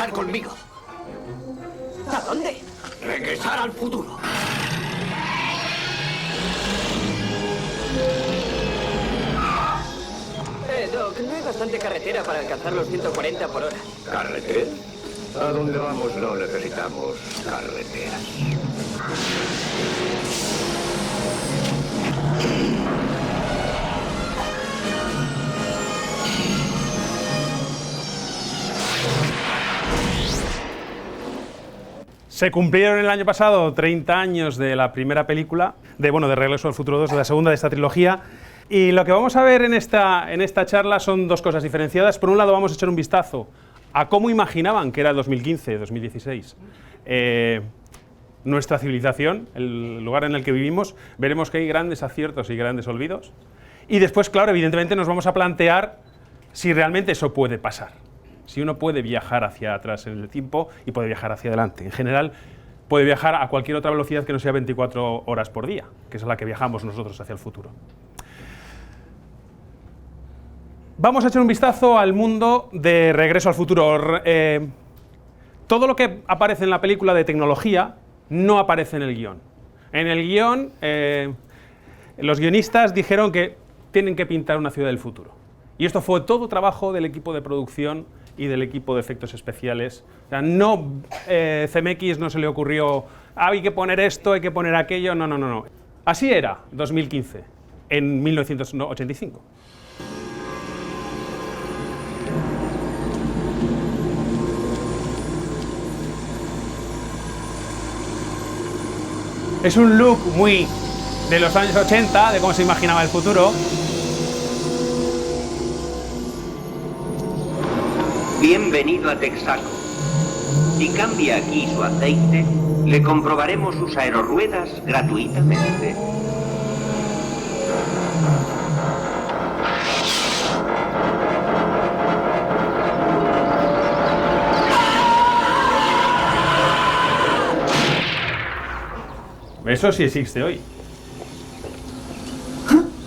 regresar conmigo. ¿A dónde? Regresar al futuro. Doc, no hay bastante carretera para alcanzar los 140 por hora. ¿Carretera? A donde vamos no necesitamos carreteras. Se cumplieron el año pasado 30 años de la primera película, de Regreso al Futuro 2, de la segunda de esta trilogía. Y lo que vamos a ver en esta charla son dos cosas diferenciadas. Por un lado, vamos a echar un vistazo a cómo imaginaban que era el 2015, 2016, nuestra civilización, el lugar en el que vivimos. Veremos que hay grandes aciertos y grandes olvidos. Y después, claro, evidentemente nos vamos a plantear si realmente eso puede pasar. Si uno puede viajar hacia atrás en el tiempo y puede viajar hacia adelante. En general, puede viajar a cualquier otra velocidad que no sea 24 horas por día, que es a la que viajamos nosotros hacia el futuro. Vamos a echar un vistazo al mundo de Regreso al Futuro. Todo lo que aparece en la película de tecnología no aparece en el guión. En el guión, los guionistas dijeron que tienen que pintar una ciudad del futuro. Y esto fue todo trabajo del equipo de producción y del equipo de efectos especiales. O sea, CMX no se le ocurrió, hay que poner esto, hay que poner aquello, no. Así era 2015, en 1985. Es un look muy de los años 80, de cómo se imaginaba el futuro. Bienvenido a Texaco. Si cambia aquí su aceite, le comprobaremos sus aerorruedas gratuitamente. Eso sí existe hoy.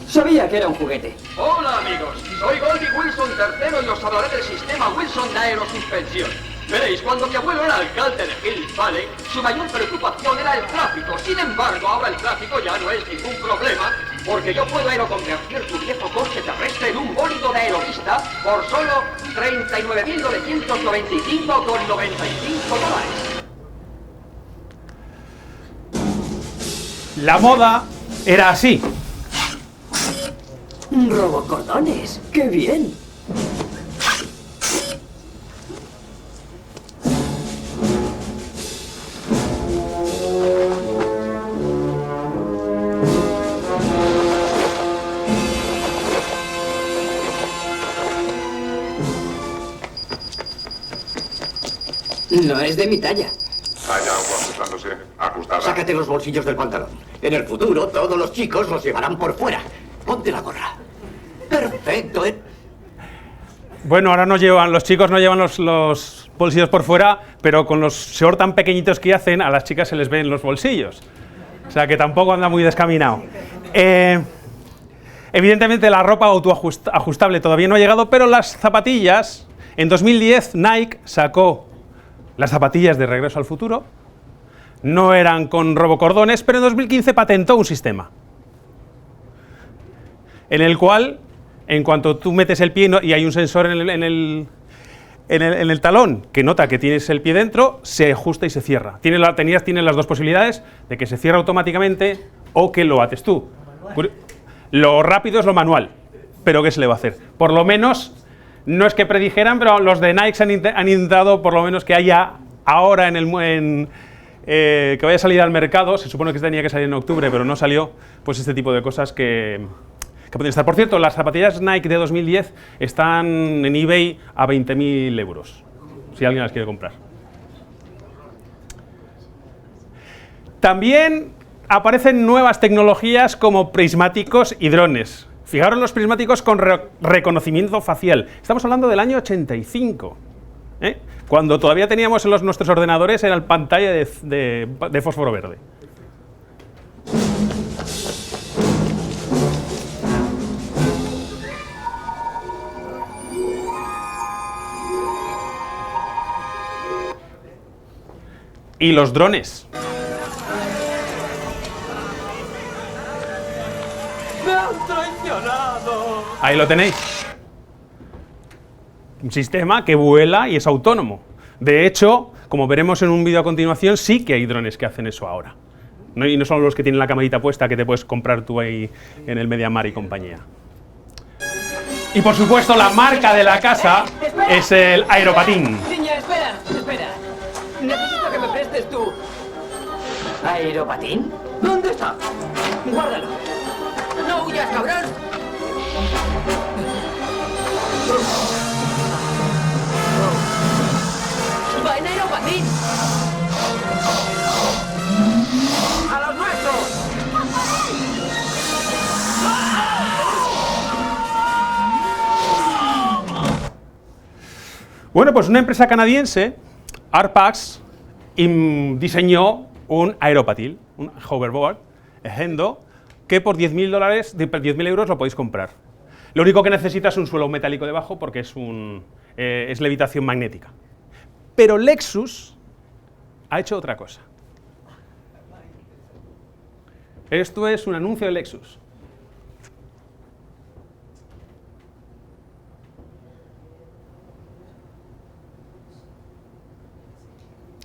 Sabía que era un juguete. Hola amigos, soy Goldie Wilson III y os hablaré del sistema Wilson de aerosuspensión. Veréis, cuando mi abuelo era alcalde de Hill Valley, su mayor preocupación era el tráfico. Sin embargo, ahora el tráfico ya no es ningún problema, porque yo puedo aeroconvertir tu viejo coche terrestre en un bólido de aerovista por solo $39.995,95. La moda era así. Robocordones, qué bien. No es de mi talla. Hay algo ajustándose. Ajustada. Sácate los bolsillos del pantalón. En el futuro, todos los chicos los llevarán por fuera. Ponte la gorra. Perfecto, ¿eh? Bueno, ahora los chicos no llevan los bolsillos por fuera, pero con los shorts tan pequeñitos que hacen, a las chicas se les ven los bolsillos. O sea que tampoco anda muy descaminado. Evidentemente la ropa autoajustable todavía no ha llegado, pero las zapatillas, en 2010 Nike sacó las zapatillas de Regreso al Futuro. No eran con robocordones, pero en 2015 patentó un sistema en el cual, en cuanto tú metes el pie y hay un sensor en el talón que nota que tienes el pie dentro, se ajusta y se cierra. Tienes las dos posibilidades de que se cierre automáticamente o que lo ates tú. Lo rápido es lo manual, pero ¿qué se le va a hacer? Por lo menos, no es que predijeran, pero los de Nike han intentado por lo menos que haya ahora que vaya a salir al mercado. Se supone que tenía que salir en octubre, pero no salió, pues este tipo de cosas que pueden estar. Por cierto, las zapatillas Nike de 2010 están en eBay a 20.000 euros, si alguien las quiere comprar. También aparecen nuevas tecnologías como prismáticos y drones. Fijaros los prismáticos con reconocimiento facial. Estamos hablando del año 85, cuando todavía teníamos en nuestros ordenadores en la pantalla de fósforo verde. Y los drones. ¡Me han traicionado! Ahí lo tenéis. Un sistema que vuela y es autónomo. De hecho, como veremos en un vídeo a continuación, sí que hay drones que hacen eso ahora. Y no son los que tienen la camarita puesta que te puedes comprar tú ahí en el MediaMarkt y compañía. Y por supuesto, la marca de la casa es el Aeropatín. Niña, espera, espera. Necesito que me prestes tu... ¿Aeropatín? ¿Dónde está? Guárdalo. ¡No huyas, cabrón! ¡Va en aeropatín! ¡A los nuestros! Bueno, pues una empresa canadiense, Arpax, diseñó un aeropatín, un hoverboard, Ejendo, que por $10.000 euros lo podéis comprar. Lo único que necesita es un suelo metálico debajo porque es levitación magnética. Pero Lexus ha hecho otra cosa. Esto es un anuncio de Lexus.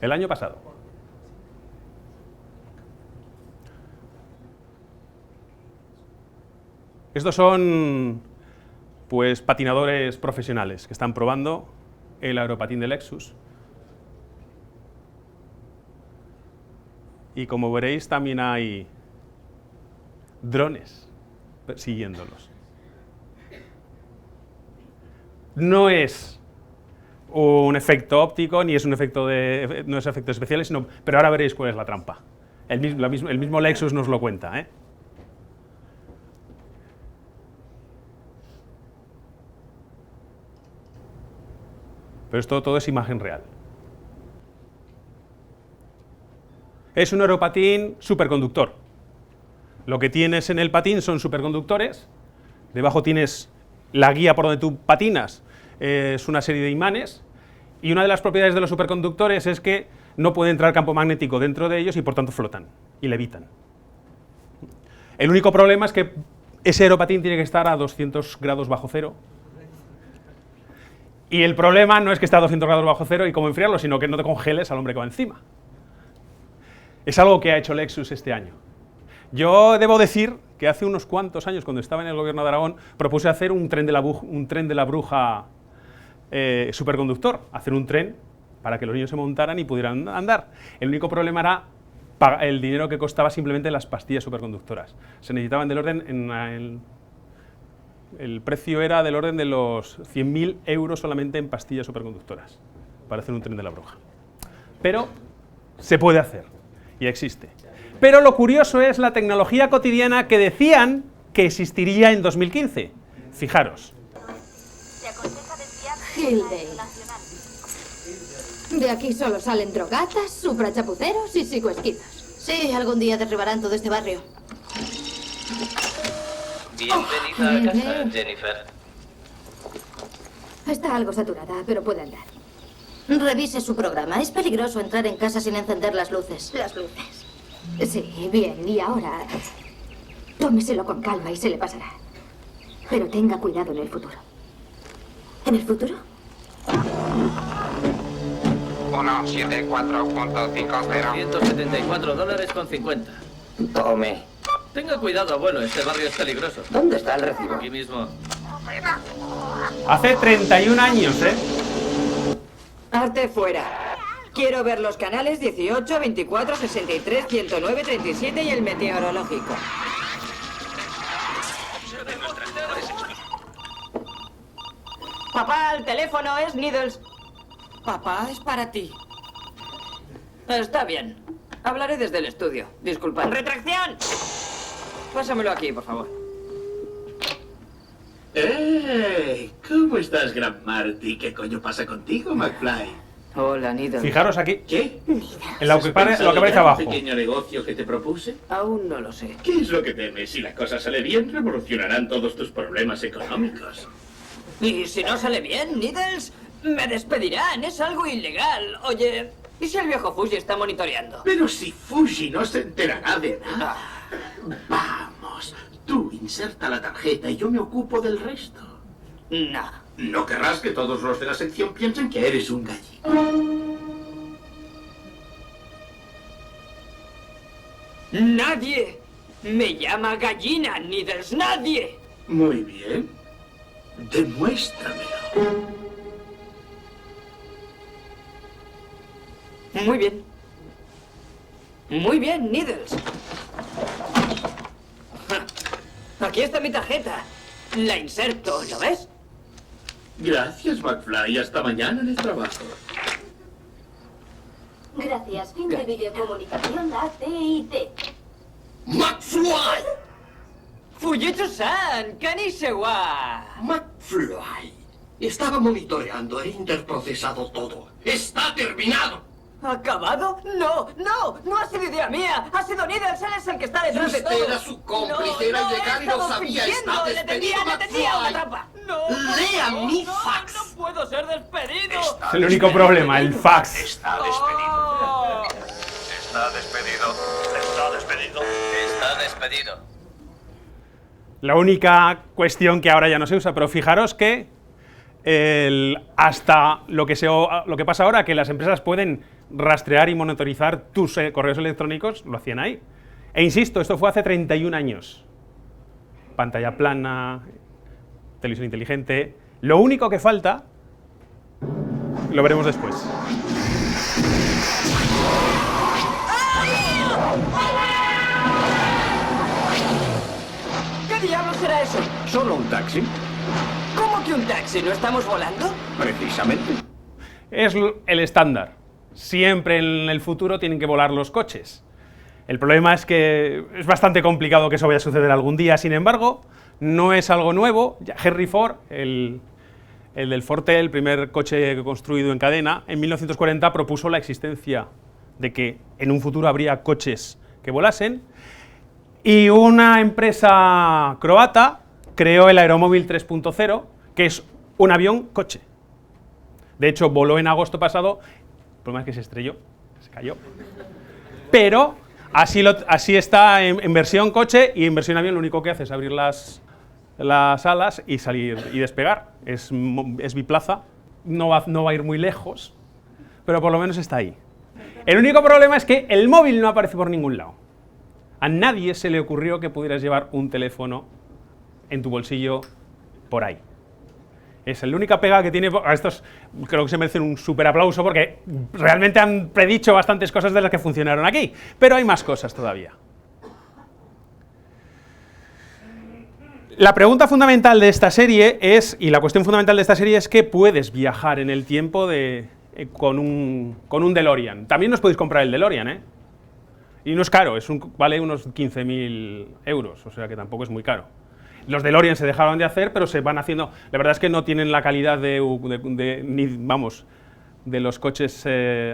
El año pasado. Estos son, pues, patinadores profesionales que están probando el aeropatín de Lexus. Y como veréis, también hay drones persiguiéndolos. No es un efecto óptico, ni es un efecto no es efectos especiales, pero ahora veréis cuál es la trampa. El mismo Lexus nos lo cuenta, ¿eh? Pero esto todo es imagen real. Es un aeropatín superconductor. Lo que tienes en el patín son superconductores. Debajo tienes la guía por donde tú patinas. Es una serie de imanes. Y una de las propiedades de los superconductores es que no puede entrar campo magnético dentro de ellos y por tanto flotan y levitan. El único problema es que ese aeropatín tiene que estar a 200 grados bajo cero. Y el problema no es que esté a 200 grados bajo cero y cómo enfriarlo, sino que no te congeles al hombre que va encima. Es algo que ha hecho Lexus este año. Yo debo decir que hace unos cuantos años, cuando estaba en el gobierno de Aragón, propuse hacer un tren de la Bruja superconductor, hacer un tren para que los niños se montaran y pudieran andar. El único problema era el dinero que costaba simplemente las pastillas superconductoras. Se necesitaban del orden, el precio era del orden de los 100.000 euros solamente en pastillas superconductoras para hacer un tren de la Bruja. Pero se puede hacer y existe. Pero lo curioso es la tecnología cotidiana que decían que existiría en 2015. Fijaros. Hildale. De aquí solo salen drogatas, suprachapuceros y psicoesquitos. Sí, algún día derribarán todo este barrio. Bienvenida a casa, Jennifer. Está algo saturada, pero puede andar. Revise su programa. Es peligroso entrar en casa sin encender las luces. Las luces. Sí, bien. Y ahora, tómeselo con calma y se le pasará. Pero tenga cuidado en el futuro. ¿En el futuro? 174.50. $174.50. Tome. Tenga cuidado, abuelo, este barrio es peligroso. ¿Dónde está el recibo? Aquí mismo. Hace 31 años, ¿eh? Arte fuera. Quiero ver los canales 18, 24, 63, 109, 37 y el meteorológico. Papá, el teléfono es Needles. Papá, es para ti. Está bien. Hablaré desde el estudio. Disculpa. ¡Retracción! Pásamelo aquí, por favor. ¿Cómo estás, Gran Marty? ¿Qué coño pasa contigo, McFly? Hola, Needles. Fijaros aquí, ¿Qué? en lo que aparece abajo. ¿El pequeño negocio que te propuse? Aún no lo sé. ¿Qué es lo que temes? Si la cosa sale bien, revolucionarán todos tus problemas económicos. Y si no sale bien, Needles, me despedirán. Es algo ilegal. Oye, ¿Y si el viejo Fuji está monitoreando? Pero si Fuji no se enterará de nada. Vamos, tú inserta la tarjeta y yo me ocupo del resto. No. No querrás que todos los de la sección piensen que eres un gallino. ¡Nadie me llama gallina, Needles! ¡Nadie! Muy bien. Demuéstramelo. Muy bien. Muy bien, Needles. Aquí está mi tarjeta. La inserto, ¿lo ves? Gracias, McFly. Hasta mañana en el trabajo. Gracias. Fin de videocomunicación AT&T. ¡McFly! Fujitsu-san, Kanishiwa. McFly. Estaba monitoreando e interprocesado todo. ¡Está terminado! ¿Acabado? No, no, no ha sido idea mía. Ha sido Needles, él es el que está detrás de todo. Usted era su cómplice, era ilegal y lo sabía. Está despedido, le tenía una McFly. trampa. No, Lea no, mi no, fax. No puedo ser despedido. Es el único problema, el fax. Está despedido. Oh. Está despedido. Está despedido. Está despedido. La única cuestión que ahora ya no se usa, pero fijaros que hasta lo que pasa ahora, que las empresas pueden rastrear y monitorizar tus correos electrónicos, lo hacían ahí. E insisto, esto fue hace 31 años. Pantalla plana, televisión inteligente. Lo único que falta, lo veremos después. ¿Qué diablos será eso? ¿Solo un taxi? ¿Cómo que un taxi? ¿No estamos volando? Precisamente. Es el estándar. Siempre en el futuro tienen que volar los coches. El problema es que es bastante complicado que eso vaya a suceder algún día. Sin embargo, no es algo nuevo. Ya Henry Ford, el del Forte, el primer coche construido en cadena, en 1940 propuso la existencia de que en un futuro habría coches que volasen. Y una empresa croata creó el Aeromóvil 3.0, que es un avión-coche. De hecho, voló en agosto pasado. El problema es que se estrelló, se cayó. Pero así está en versión coche, y en versión avión lo único que hace es abrir las alas y salir y despegar. Es biplaza, no va a ir muy lejos, pero por lo menos está ahí. El único problema es que el móvil no aparece por ningún lado. A nadie se le ocurrió que pudieras llevar un teléfono en tu bolsillo por ahí. Es la única pega que tiene. A estos creo que se merecen un súper aplauso porque realmente han predicho bastantes cosas de las que funcionaron aquí, pero hay más cosas todavía. La pregunta fundamental de esta serie es, y la cuestión fundamental de esta serie es que puedes viajar en el tiempo con un DeLorean. También os podéis comprar el DeLorean, ¿eh? Y no es caro, vale unos 15.000 euros, o sea que tampoco es muy caro. Los DeLorean se dejaron de hacer, pero se van haciendo. La verdad es que no tienen la calidad de los coches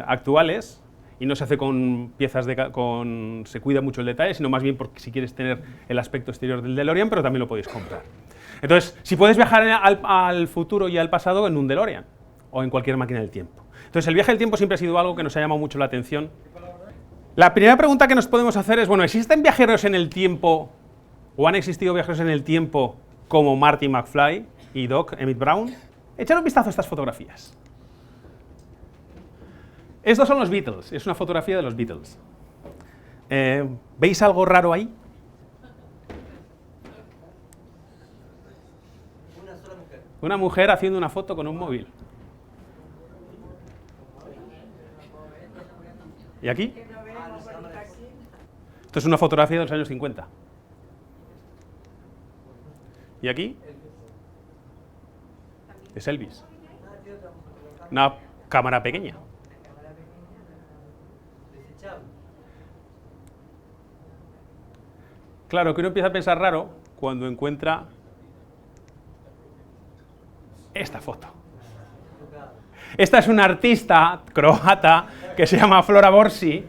actuales, y no se hace con piezas se cuida mucho el detalle, sino más bien porque si quieres tener el aspecto exterior del DeLorean, pero también lo podéis comprar. Entonces, si puedes viajar al futuro y al pasado en un DeLorean o en cualquier máquina del tiempo. Entonces, el viaje del tiempo siempre ha sido algo que nos ha llamado mucho la atención. La primera pregunta que nos podemos hacer es, bueno, ¿existen viajeros en el tiempo o han existido viajeros en el tiempo como Marty McFly y Doc Emmett Brown? Echad un vistazo a estas fotografías. Estos son los Beatles, es una fotografía de los Beatles. ¿Veis algo raro ahí? Una mujer haciendo una foto con un móvil. ¿Y aquí? Esto es una fotografía de los años 50. ¿Y aquí? Es Elvis. Una cámara pequeña. Claro, que uno empieza a pensar raro cuando encuentra esta foto. Esta es una artista croata que se llama Flora Borsi,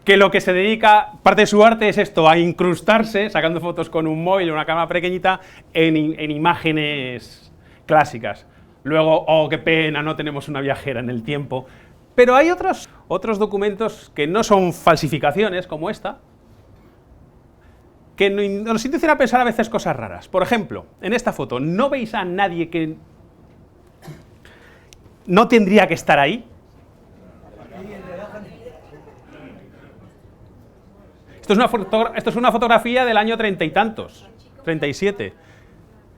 que lo que se dedica, parte de su arte es esto, a incrustarse, sacando fotos con un móvil o una cámara pequeñita, en imágenes clásicas. Luego, oh, qué pena, no tenemos una viajera en el tiempo. Pero hay otros documentos que no son falsificaciones, como esta, que nos inducen a pensar a veces cosas raras. Por ejemplo, en esta foto, ¿no veis a nadie que no tendría que estar ahí? Esto es una fotografía del año 30 y tantos, 37.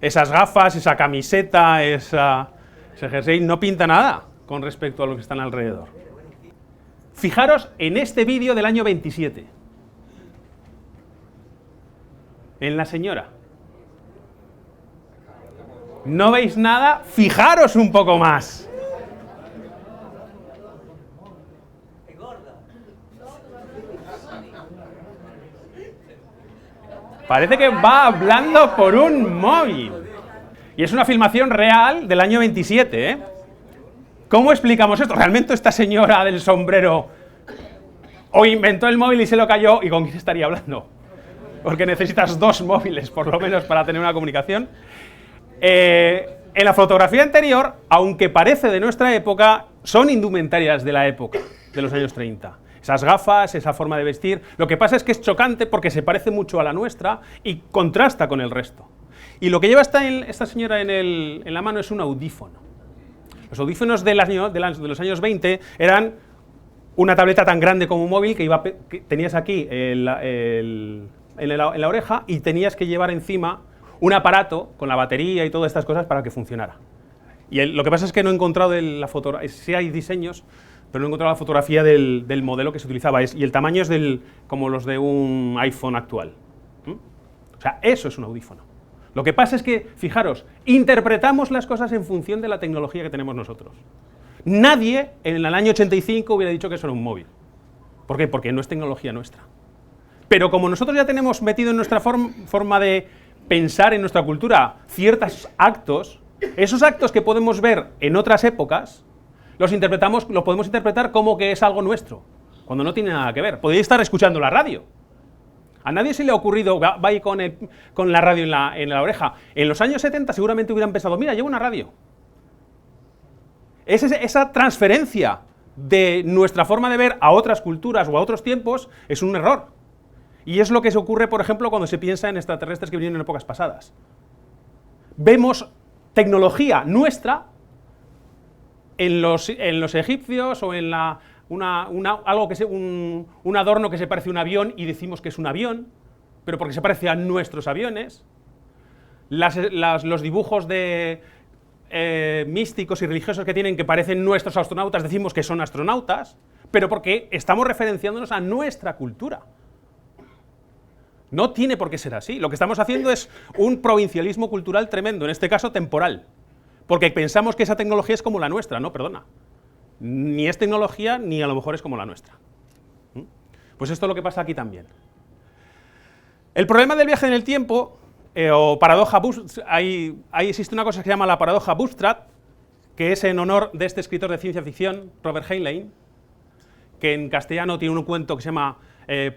Esas gafas, esa camiseta, ese jersey no pinta nada con respecto a lo que están alrededor. Fijaros en este vídeo del año 27. En la señora. ¿No veis nada? Fijaros un poco más. Parece que va hablando por un móvil. Y es una filmación real del año 27, ¿eh? ¿Cómo explicamos esto? ¿Realmente esta señora del sombrero o inventó el móvil y se lo cayó? ¿Y con quién estaría hablando? Porque necesitas 2 móviles, por lo menos, para tener una comunicación. En la fotografía anterior, aunque parece de nuestra época, son indumentarias de la época, de los años 30. Esas gafas, esa forma de vestir. Lo que pasa es que es chocante porque se parece mucho a la nuestra y contrasta con el resto. Y lo que lleva esta señora en la mano es un audífono. Los audífonos de los años 20 eran una tableta tan grande como un móvil que tenías aquí en la oreja y tenías que llevar encima un aparato con la batería y todas estas cosas para que funcionara. Y lo que pasa es que no he encontrado sí hay diseños, pero no he encontrado la fotografía del modelo que se utilizaba, y el tamaño es como los de un iPhone actual. O sea, eso es un audífono. Lo que pasa es que, fijaros, interpretamos las cosas en función de la tecnología que tenemos nosotros. Nadie en el año 85 hubiera dicho que eso era un móvil. ¿Por qué? Porque no es tecnología nuestra. Pero como nosotros ya tenemos metido en nuestra forma de pensar, en nuestra cultura, ciertos actos, esos actos que podemos ver en otras épocas, los podemos interpretar como que es algo nuestro, cuando no tiene nada que ver. Podéis estar escuchando la radio. A nadie se le ha ocurrido, vaya con la radio en la oreja. En los años 70 seguramente hubieran pensado, mira, llevo una radio. Esa transferencia de nuestra forma de ver a otras culturas o a otros tiempos es un error. Y es lo que se ocurre, por ejemplo, cuando se piensa en extraterrestres que vinieron en épocas pasadas. Vemos tecnología nuestra en los egipcios o en un adorno que se parece a un avión y decimos que es un avión, pero porque se parece a nuestros aviones. Los dibujos de místicos y religiosos que tienen que parecen nuestros astronautas, decimos que son astronautas, pero porque estamos referenciándonos a nuestra cultura. No tiene por qué ser así. Lo que estamos haciendo es un provincialismo cultural tremendo, en este caso temporal, porque pensamos que esa tecnología es como la nuestra. No, perdona. Ni es tecnología, ni a lo mejor es como la nuestra. Pues esto es lo que pasa aquí también. El problema del viaje en el tiempo, o paradoja Bootstrap, ahí existe una cosa que se llama la paradoja Bootstrap, que es en honor de este escritor de ciencia ficción, Robert Heinlein, que en castellano tiene un cuento que se llama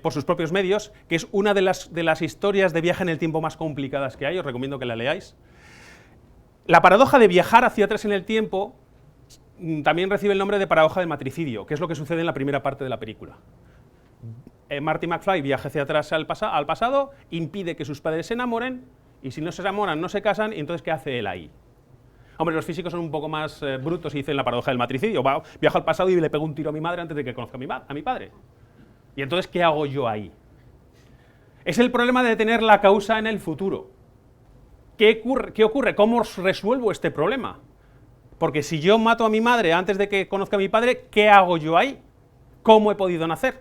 Por sus propios medios, que es una de las historias de viaje en el tiempo más complicadas que hay, os recomiendo que la leáis. La paradoja de viajar hacia atrás en el tiempo también recibe el nombre de paradoja del matricidio, que es lo que sucede en la primera parte de la película. Marty McFly viaja hacia atrás al pasado, impide que sus padres se enamoren, y si no se enamoran, no se casan, y entonces ¿qué hace él ahí? Hombre, los físicos son un poco más brutos y dicen la paradoja del matricidio. Viajo al pasado y le pego un tiro a mi madre antes de que conozca a mi padre. ¿Y entonces qué hago yo ahí? Es el problema de tener la causa en el futuro. ¿Qué ocurre? ¿Cómo resuelvo este problema? Porque si yo mato a mi madre antes de que conozca a mi padre, ¿qué hago yo ahí? ¿Cómo he podido nacer?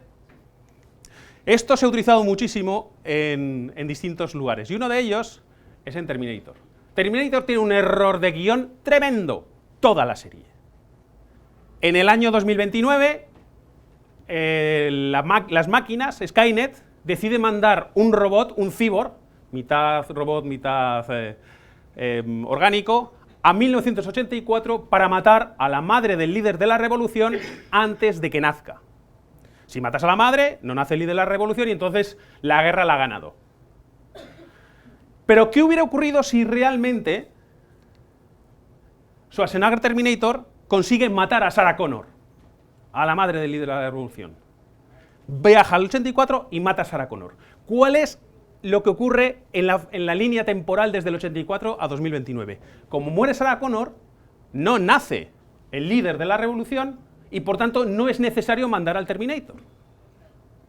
Esto se ha utilizado muchísimo en distintos lugares, y uno de ellos es en Terminator. Terminator tiene un error de guión tremendo, toda la serie. En el año 2029, las máquinas, Skynet, decide mandar un robot, un cyborg, mitad robot, mitad orgánico, a 1984 para matar a la madre del líder de la revolución antes de que nazca. Si matas a la madre, no nace el líder de la revolución y entonces la guerra la ha ganado. Pero ¿qué hubiera ocurrido si realmente Schwarzenegger Terminator consigue matar a Sarah Connor? a la madre del líder de la revolución. Viaja al 84 y mata a Sarah Connor. ¿Cuál es lo que ocurre en la línea temporal desde el 84 a 2029? Como muere Sarah Connor, no nace el líder de la revolución y por tanto no es necesario mandar al Terminator.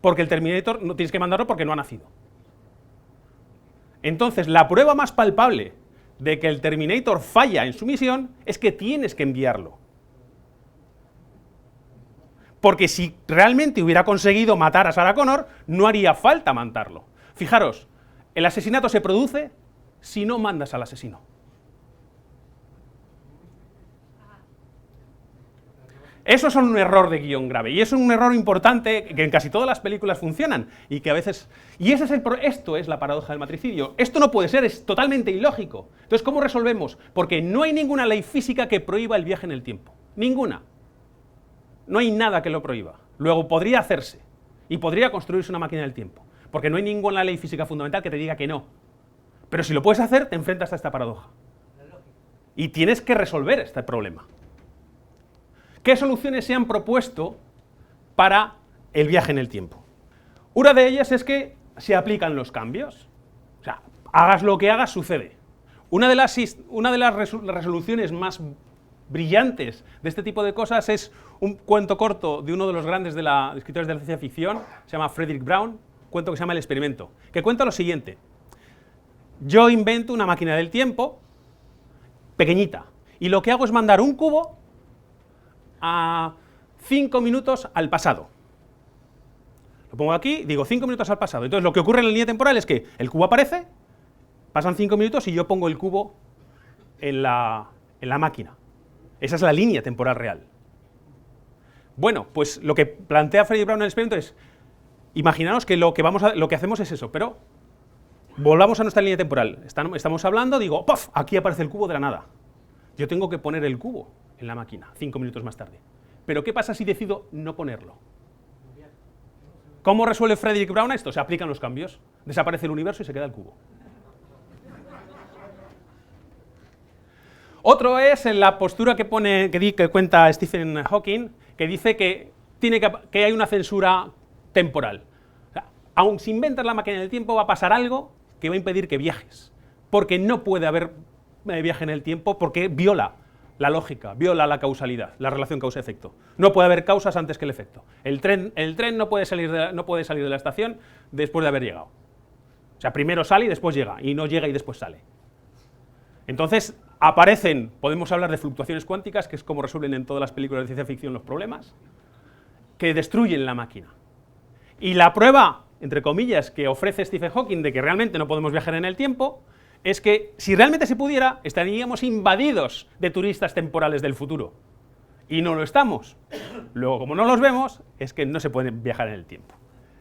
Porque el Terminator no tienes que mandarlo porque no ha nacido. Entonces, la prueba más palpable de que el Terminator falla en su misión es que tienes que enviarlo. Porque si realmente hubiera conseguido matar a Sarah Connor, no haría falta matarlo. Fijaros, el asesinato se produce si no mandas al asesino. Eso es un error de guión grave, y eso es un error importante que en casi todas las películas funcionan, y que a veces... Y esto es la paradoja del matricidio. Esto no puede ser, es totalmente ilógico. Entonces, ¿cómo resolvemos? Porque no hay ninguna ley física que prohíba el viaje en el tiempo. Ninguna. No hay nada que lo prohíba. Luego podría hacerse, y podría construirse una máquina del tiempo, porque no hay ninguna ley física fundamental que te diga que no. Pero si lo puedes hacer, te enfrentas a esta paradoja. Y tienes que resolver este problema. ¿Qué soluciones se han propuesto para el viaje en el tiempo? Una de ellas es que se aplican los cambios. O sea, hagas lo que hagas, sucede. Una de las resoluciones más brillantes de este tipo de cosas es un cuento corto de uno de los grandes escritores de la ciencia ficción, se llama Frederick Brown, un cuento que se llama El experimento, que cuenta lo siguiente. Yo invento una máquina del tiempo pequeñita, y lo que hago es mandar un cubo a 5 minutos al pasado. Lo pongo aquí, digo 5 minutos al pasado. Entonces lo que ocurre en la línea temporal es que el cubo aparece, pasan 5 minutos y yo pongo el cubo en la máquina. Esa es la línea temporal real. Bueno, pues lo que plantea Frederick Brown en el experimento es, imaginaos que lo que hacemos es eso, pero volvamos a nuestra línea temporal. Estamos hablando, digo, ¡puf!, aquí aparece el cubo de la nada. Yo tengo que poner el cubo en la máquina 5 minutos más tarde. Pero ¿qué pasa si decido no ponerlo? ¿Cómo resuelve Frederick Brown esto? Se aplican los cambios, desaparece el universo y se queda el cubo. Otro es en la postura que cuenta Stephen Hawking, que dice que hay una censura temporal. O sea, aun si inventas la máquina del tiempo, va a pasar algo que va a impedir que viajes, porque no puede haber viaje en el tiempo, porque viola la lógica, viola la causalidad, la relación causa-efecto. No puede haber causas antes que el efecto. El tren no puede salir de la estación después de haber llegado. O sea, primero sale y después llega, y no llega y después sale. Entonces, podemos hablar de fluctuaciones cuánticas, que es como resuelven en todas las películas de ciencia ficción los problemas, que destruyen la máquina. Y la prueba, entre comillas, que ofrece Stephen Hawking de que realmente no podemos viajar en el tiempo, es que si realmente se pudiera, estaríamos invadidos de turistas temporales del futuro. Y no lo estamos. Luego, como no los vemos, es que no se puede viajar en el tiempo.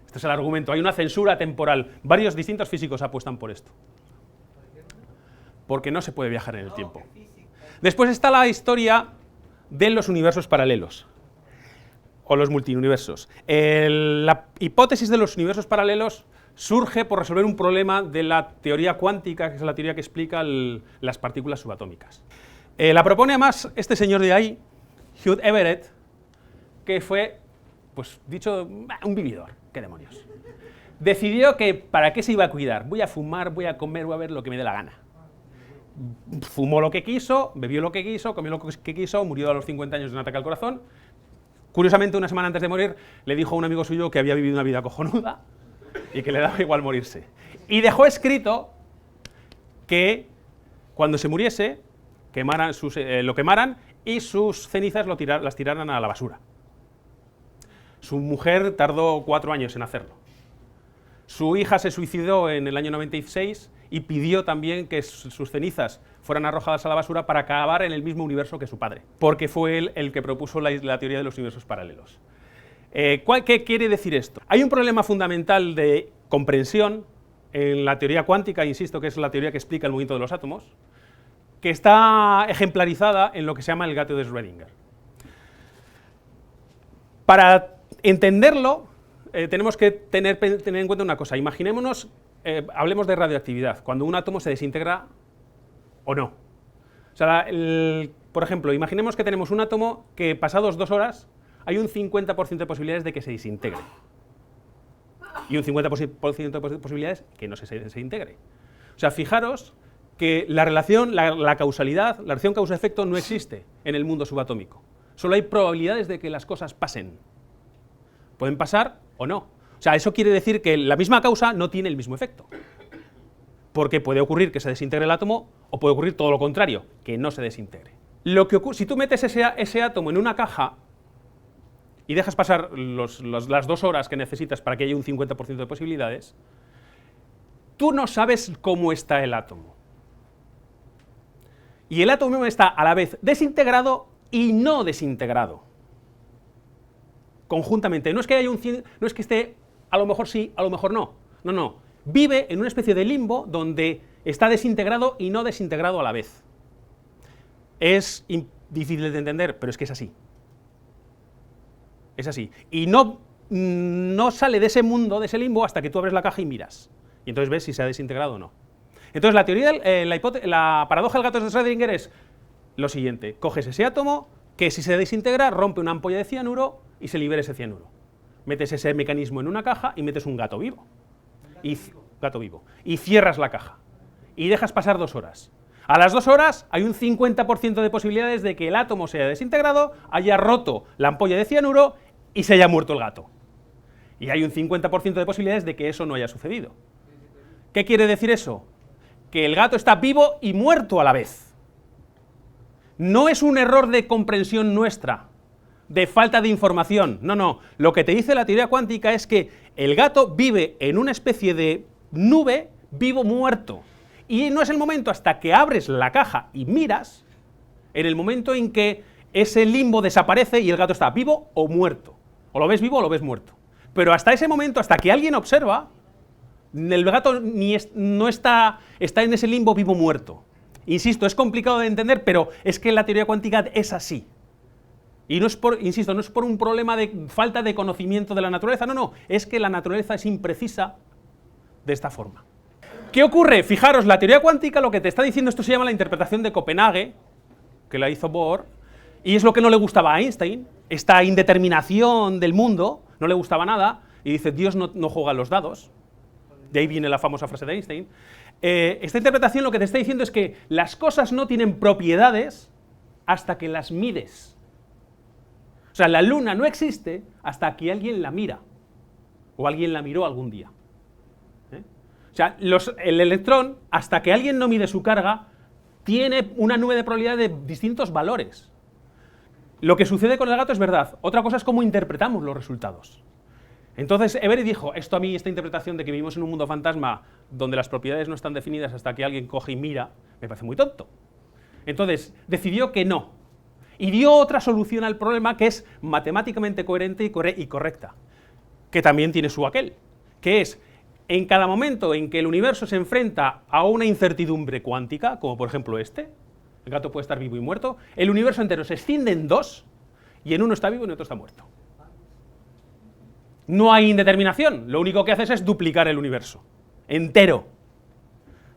Este es el argumento. Hay una censura temporal. Varios distintos físicos apuestan por esto. Porque no se puede viajar en el tiempo. Después está la historia de los universos paralelos, o los multiuniversos. La hipótesis de los universos paralelos surge por resolver un problema de la teoría cuántica, que es la teoría que explica las partículas subatómicas. La propone además este señor de ahí, Hugh Everett, que fue, pues dicho, un vividor, qué demonios. Decidió que para qué se iba a cuidar, voy a fumar, voy a comer, voy a ver lo que me dé la gana. Fumó lo que quiso, bebió lo que quiso, comió lo que quiso, murió a los 50 años de un ataque al corazón. Curiosamente, una semana antes de morir, le dijo a un amigo suyo que había vivido una vida cojonuda y que le daba igual morirse. Y dejó escrito que cuando se muriese, lo quemaran y sus cenizas las tiraran a la basura. Su mujer tardó 4 años en hacerlo. Su hija se suicidó en el año 96 y pidió también que sus cenizas fueran arrojadas a la basura para acabar en el mismo universo que su padre, porque fue él el que propuso la teoría de los universos paralelos. ¿Qué quiere decir esto? Hay un problema fundamental de comprensión en la teoría cuántica, insisto, que es la teoría que explica el movimiento de los átomos, que está ejemplarizada en lo que se llama el gato de Schrödinger. Para entenderlo, tenemos que tener en cuenta una cosa. Imaginémonos, hablemos de radioactividad, cuando un átomo se desintegra o no. O sea, por ejemplo, imaginemos que tenemos un átomo que pasados 2 horas hay un 50% de posibilidades de que se desintegre. Y un 50% de posibilidades que no se desintegre. O sea, fijaros que la relación, la causalidad, la relación causa-efecto no existe en el mundo subatómico. Solo hay probabilidades de que las cosas pasen. Pueden pasar o no. O sea, eso quiere decir que la misma causa no tiene el mismo efecto. Porque puede ocurrir que se desintegre el átomo o puede ocurrir todo lo contrario, que no se desintegre. Si tú metes ese átomo en una caja y dejas pasar las 2 horas que necesitas para que haya un 50% de posibilidades, tú no sabes cómo está el átomo. Y el átomo está a la vez desintegrado y no desintegrado. Conjuntamente. No es que esté a lo mejor sí, a lo mejor no. No, no. Vive en una especie de limbo donde está desintegrado y no desintegrado a la vez. Es difícil de entender, pero es que es así. Es así. Y no sale de ese mundo, de ese limbo, hasta que tú abres la caja y miras. Y entonces ves si se ha desintegrado o no. Entonces la teoría, la paradoja del gato de Schrödinger es lo siguiente. Coges ese átomo que si se desintegra rompe una ampolla de cianuro y se libera ese cianuro. Metes ese mecanismo en una caja y metes un gato vivo. Y cierras la caja. Y dejas pasar 2 horas. A las 2 horas hay un 50% de posibilidades de que el átomo se haya desintegrado, haya roto la ampolla de cianuro y se haya muerto el gato. Y hay un 50% de posibilidades de que eso no haya sucedido. ¿Qué quiere decir eso? Que el gato está vivo y muerto a la vez. No es un error de comprensión nuestra, de falta de información. No, no. Lo que te dice la teoría cuántica es que el gato vive en una especie de nube vivo-muerto. Y no es el momento hasta que abres la caja y miras, en el momento en que ese limbo desaparece y el gato está vivo o muerto. O lo ves vivo o lo ves muerto. Pero hasta ese momento, hasta que alguien observa, el gato no está en ese limbo vivo-muerto. Insisto, es complicado de entender, pero es que la teoría cuántica es así. Y no es insisto, no es por un problema de falta de conocimiento de la naturaleza, no, no, es que la naturaleza es imprecisa de esta forma. ¿Qué ocurre? Fijaros, la teoría cuántica lo que te está diciendo, esto se llama la interpretación de Copenhague, que la hizo Bohr, y es lo que no le gustaba a Einstein, esta indeterminación del mundo, no le gustaba nada, y dice, Dios no juega los dados, de ahí viene la famosa frase de Einstein. Esta interpretación lo que te está diciendo es que las cosas no tienen propiedades hasta que las mides. O sea, la luna no existe hasta que alguien la mira, o alguien la miró algún día. O sea, el electrón, hasta que alguien no mide su carga, tiene una nube de probabilidad de distintos valores. Lo que sucede con el gato es verdad, otra cosa es cómo interpretamos los resultados. Entonces Everett dijo, esta interpretación de que vivimos en un mundo fantasma donde las propiedades no están definidas hasta que alguien coge y mira, me parece muy tonto. Entonces decidió que no, y dio otra solución al problema que es matemáticamente coherente y correcta, que también tiene su aquel, que es, en cada momento en que el universo se enfrenta a una incertidumbre cuántica, como por ejemplo el gato puede estar vivo y muerto, el universo entero se escinde en 2, y en uno está vivo y en otro está muerto. No hay indeterminación, lo único que haces es duplicar el universo, entero.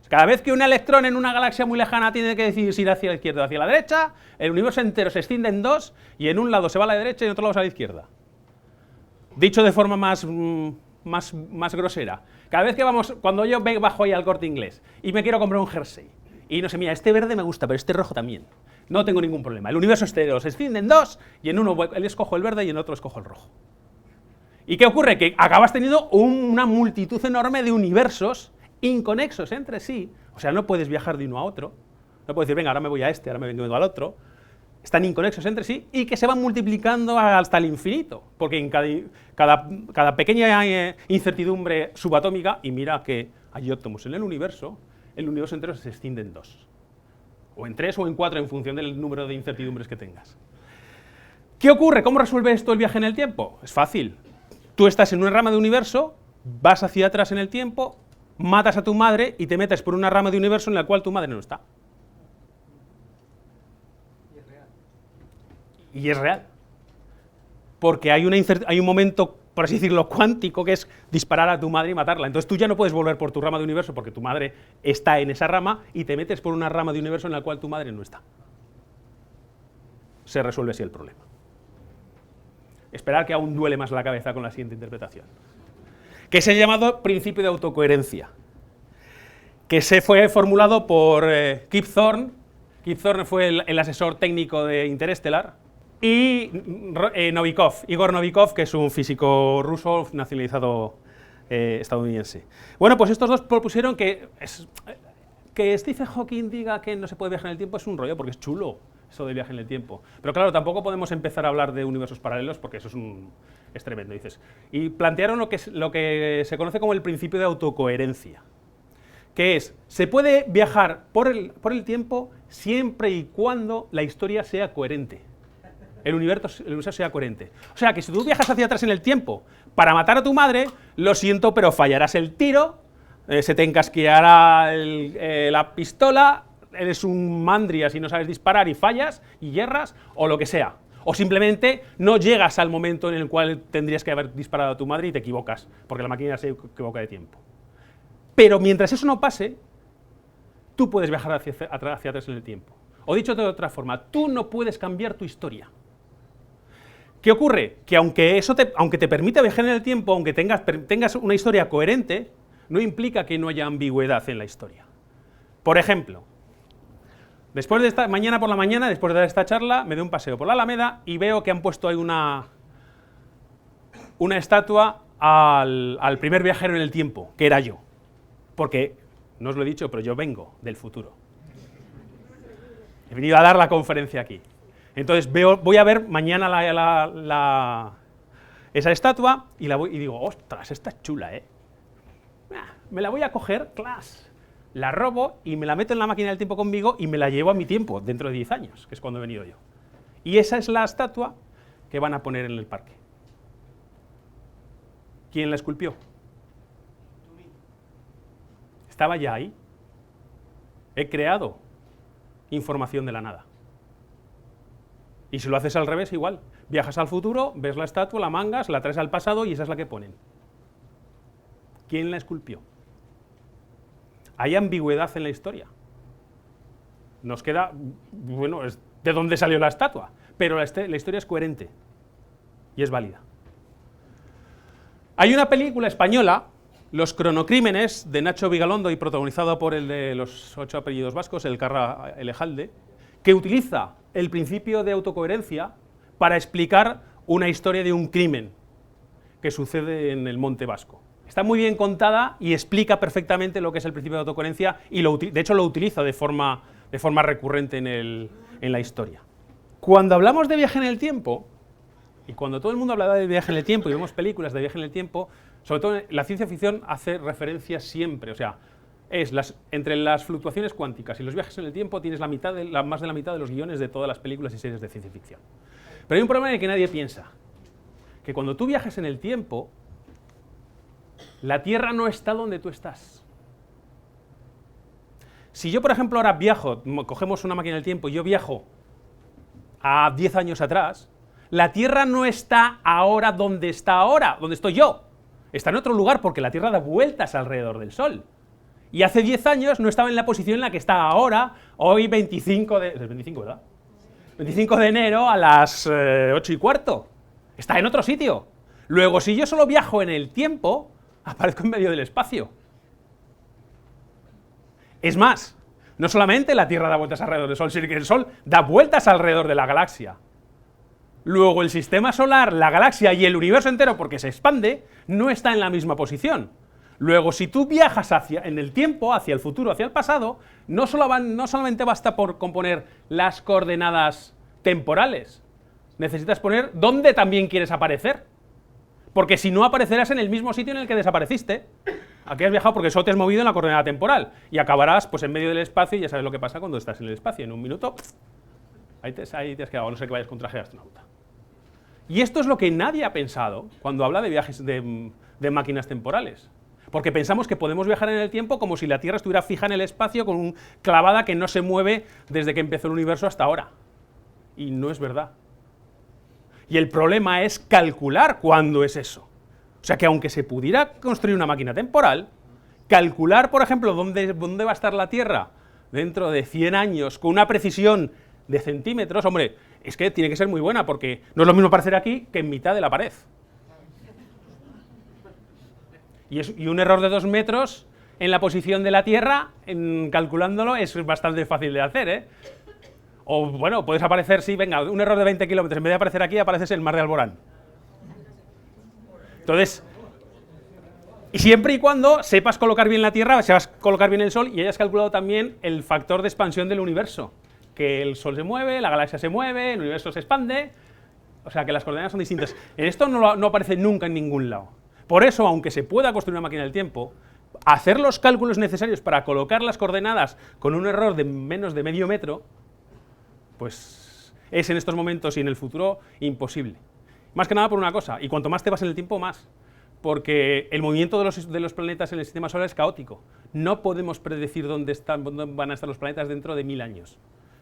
Cada vez que un electrón en una galaxia muy lejana tiene que decidir si ir hacia la izquierda o hacia la derecha, el universo entero se escinde en 2, y en un lado se va a la derecha y en otro lado se va a la izquierda. Dicho de forma más grosera, cada vez que cuando yo bajo ahí al Corte Inglés y me quiero comprar un jersey, y no sé, mira, este verde me gusta, pero este rojo también, no tengo ningún problema, el universo entero se escinde en 2, y en uno escojo el verde y en otro escojo el rojo. ¿Y qué ocurre? Que acabas teniendo una multitud enorme de universos inconexos entre sí, o sea, no puedes viajar de uno a otro, no puedes decir, venga, ahora me voy a ahora me vengo al otro, están inconexos entre sí y que se van multiplicando hasta el infinito, porque en cada pequeña incertidumbre subatómica, y mira que hay átomos en el universo entero se escinde en 2, o en 3 o en 4 en función del número de incertidumbres que tengas. ¿Qué ocurre? ¿Cómo resuelve esto el viaje en el tiempo? Es fácil. Tú estás en una rama de universo, vas hacia atrás en el tiempo, matas a tu madre y te metes por una rama de universo en la cual tu madre no está. Y es real. Porque hay un momento, por así decirlo, cuántico, que es disparar a tu madre y matarla. Entonces tú ya no puedes volver por tu rama de universo porque tu madre está en esa rama y te metes por una rama de universo en la cual tu madre no está. Se resuelve así el problema. Esperar que aún duele más la cabeza con la siguiente interpretación. Que es el llamado principio de autocoherencia, que se fue formulado por Kip Thorne. Kip Thorne fue el asesor técnico de Interestelar, y Igor Novikov, que es un físico ruso nacionalizado estadounidense. Bueno, pues estos dos propusieron que Stephen Hawking diga que no se puede viajar en el tiempo es un rollo, porque es chulo eso de viaje en el tiempo. Pero claro, tampoco podemos empezar a hablar de universos paralelos, porque eso es tremendo, dices. Y plantearon lo que se conoce como el principio de autocoherencia, que es, se puede viajar por el tiempo siempre y cuando la historia sea coherente. El universo sea coherente. O sea, que si tú viajas hacia atrás en el tiempo para matar a tu madre, lo siento, pero fallarás el tiro, se te encasquillará la pistola, eres un mandria si no sabes disparar y fallas y hierras, o lo que sea. O simplemente no llegas al momento en el cual tendrías que haber disparado a tu madre y te equivocas, porque la máquina se equivoca de tiempo. Pero mientras eso no pase, tú puedes viajar hacia atrás en el tiempo. O dicho de otra forma, tú no puedes cambiar tu historia. ¿Qué ocurre? Que aunque te permita viajar en el tiempo, aunque tengas una historia coherente, no implica que no haya ambigüedad en la historia. Por ejemplo, mañana por la mañana, después de dar esta charla, me doy un paseo por la Alameda y veo que han puesto ahí una estatua al primer viajero en el tiempo, que era yo. Porque, no os lo he dicho, pero yo vengo del futuro. He venido a dar la conferencia aquí. Entonces voy a ver mañana esa estatua y digo, ostras, esta es chula, me la voy a coger, la robo y me la meto en la máquina del tiempo conmigo y me la llevo a mi tiempo, dentro de 10 años, que es cuando he venido yo. Y esa es la estatua que van a poner en el parque. ¿Quién la esculpió? Estaba ya ahí. He creado información de la nada. Y si lo haces al revés, igual. Viajas al futuro, ves la estatua, la mangas, la traes al pasado y esa es la que ponen. ¿Quién la esculpió? Hay ambigüedad en la historia. Nos queda, bueno, es de dónde salió la estatua, pero la historia es coherente y es válida. Hay una película española, Los cronocrímenes, de Nacho Vigalondo y protagonizado por el de los 8 apellidos vascos, el Carra Elejalde, que utiliza el principio de autocoherencia para explicar una historia de un crimen que sucede en el Monte Vasco. Está muy bien contada y explica perfectamente lo que es el principio de autocoherencia y de hecho lo utiliza de forma recurrente en la historia. Cuando hablamos de viaje en el tiempo, y cuando todo el mundo habla de viaje en el tiempo y vemos películas de viaje en el tiempo, sobre todo la ciencia ficción hace referencia siempre, o sea, entre las fluctuaciones cuánticas y los viajes en el tiempo tienes más de la mitad de los guiones de todas las películas y series de ciencia ficción. Pero hay un problema en el que nadie piensa, que cuando tú viajas en el tiempo, la Tierra no está donde tú estás. Si yo, por ejemplo, ahora cogemos una máquina del tiempo y yo viajo a 10 años atrás, la Tierra no está ahora donde estoy yo. Está en otro lugar porque la Tierra da vueltas alrededor del Sol. Y hace 10 años no estaba en la posición en la que está ahora, hoy 25 de... ¿Es el 25, verdad? 25 de enero a las 8:15. Está en otro sitio. Luego, si yo solo viajo en el tiempo, aparezco en medio del espacio. Es más, no solamente la Tierra da vueltas alrededor del Sol, sino que el Sol da vueltas alrededor de la galaxia. Luego el sistema solar, la galaxia y el universo entero, porque se expande, no está en la misma posición. Luego, si tú viajas en el tiempo, hacia el futuro, hacia el pasado, no solamente basta por componer las coordenadas temporales, necesitas poner dónde también quieres aparecer. Porque si no, aparecerás en el mismo sitio en el que desapareciste. Aquí has viajado porque solo te has movido en la coordenada temporal y acabarás pues en medio del espacio y ya sabes lo que pasa cuando estás en el espacio. En un minuto, ahí te has quedado, a no ser que vayas con traje de astronauta. Y esto es lo que nadie ha pensado cuando habla de viajes de máquinas temporales. Porque pensamos que podemos viajar en el tiempo como si la Tierra estuviera fija en el espacio con una clavada que no se mueve desde que empezó el universo hasta ahora. Y no es verdad. Y el problema es calcular cuándo es eso. O sea que aunque se pudiera construir una máquina temporal, calcular, por ejemplo, dónde va a estar la Tierra dentro de 100 años con una precisión de centímetros, hombre, es que tiene que ser muy buena, porque no es lo mismo aparecer aquí que en mitad de la pared. Y un error de 2 metros en la posición de la Tierra, calculándolo, es bastante fácil de hacer, ¿eh? O, bueno, puedes aparecer, sí, venga, un error de 20 kilómetros, en vez de aparecer aquí, apareces en el mar de Alborán. Entonces, y siempre y cuando sepas colocar bien la Tierra, sepas colocar bien el Sol, y hayas calculado también el factor de expansión del universo, que el Sol se mueve, la galaxia se mueve, el universo se expande, o sea que las coordenadas son distintas. En esto no aparece nunca en ningún lado. Por eso, aunque se pueda construir una máquina del tiempo, hacer los cálculos necesarios para colocar las coordenadas con un error de menos de medio metro, pues es en estos momentos y en el futuro imposible. Más que nada por una cosa, y cuanto más te vas en el tiempo, más. Porque el movimiento de los planetas en el sistema solar es caótico. No podemos predecir dónde van a estar los planetas dentro de 1000 años.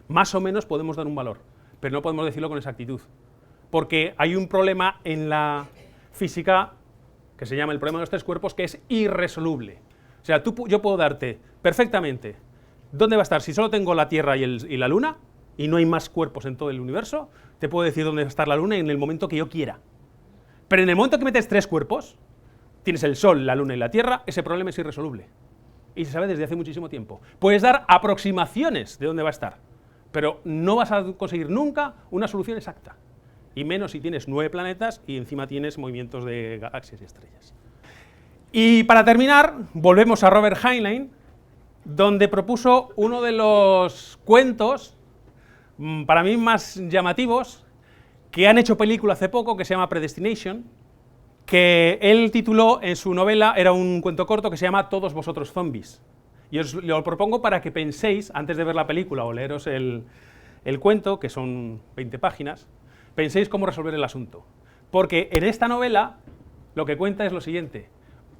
Más o menos podemos dar un valor, pero no podemos decirlo con exactitud. Porque hay un problema en la física que se llama el problema de los 3 cuerpos, que es irresoluble. O sea, yo puedo darte perfectamente dónde va a estar, si solo tengo la Tierra y la Luna, y no hay más cuerpos en todo el universo, te puedo decir dónde va a estar la Luna en el momento que yo quiera. Pero en el momento que metes 3 cuerpos, tienes el Sol, la Luna y la Tierra, ese problema es irresoluble. Y se sabe desde hace muchísimo tiempo. Puedes dar aproximaciones de dónde va a estar, pero no vas a conseguir nunca una solución exacta. Y menos si tienes 9 planetas y encima tienes movimientos de galaxias y estrellas. Y para terminar, volvemos a Robert Heinlein, donde propuso uno de los cuentos, para mí más llamativos, que han hecho película hace poco, que se llama Predestination, que él tituló en su novela, era un cuento corto que se llama Todos vosotros zombies. Y os lo propongo para que penséis, antes de ver la película o leeros el cuento, que son 20 páginas, penséis cómo resolver el asunto. Porque en esta novela lo que cuenta es lo siguiente: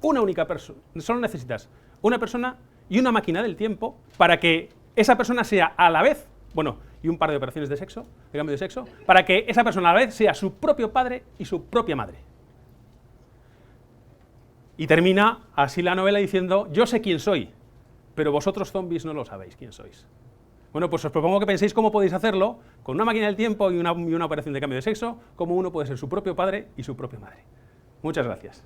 una única persona, solo necesitas una persona y una máquina del tiempo para que esa persona sea a la vez, bueno, y un par de operaciones de sexo, de cambio de sexo, para que esa persona a la vez sea su propio padre y su propia madre. Y termina así la novela diciendo: yo sé quién soy, pero vosotros zombies no lo sabéis quién sois. Bueno, pues os propongo que penséis cómo podéis hacerlo con una máquina del tiempo y una operación de cambio de sexo, cómo uno puede ser su propio padre y su propia madre. Muchas gracias.